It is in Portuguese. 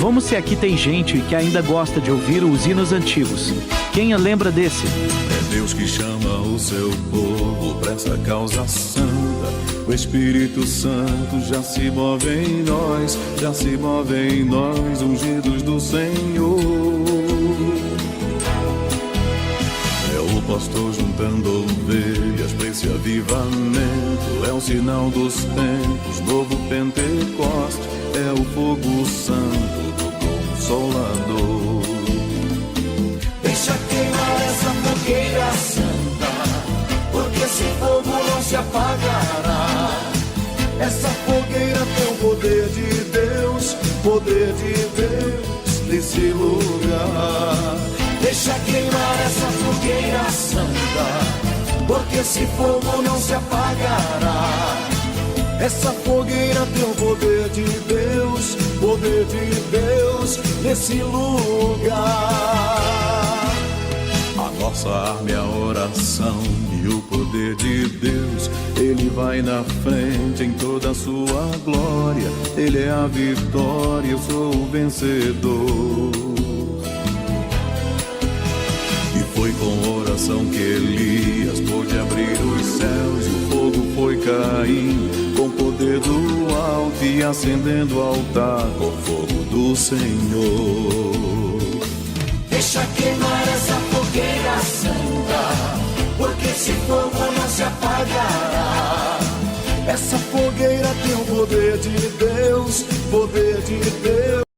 Vamos se aqui tem gente que ainda gosta de ouvir os hinos antigos. Quem lembra desse? É Deus que chama o seu povo pra essa causa santa. O Espírito Santo já se move em nós, já se move em nós, ungidos do Senhor. É o pastor juntando ovelhas pra esse avivamento. É o sinal dos tempos, novo Pentecoste. É o fogo santo do Consolador. Deixa queimar essa fogueira santa, porque esse fogo não se apagará. Essa fogueira tem o poder de Deus, poder de Deus nesse lugar. Deixa queimar essa fogueira santa, porque esse fogo não se apagará. Essa fogueira tem o poder de Deus nesse lugar. A nossa arma é a oração e o poder de Deus. Ele vai na frente em toda a sua glória. Ele é a vitória, eu sou o vencedor. E foi com oração que Elias pôde abrir os céus e o fogo foi caindo com o poder do alto e acendendo o altar com o fogo do Senhor. Deixa queimar essa fogueira santa, porque esse fogo não se apagará. Essa fogueira tem o poder de Deus, poder de Deus.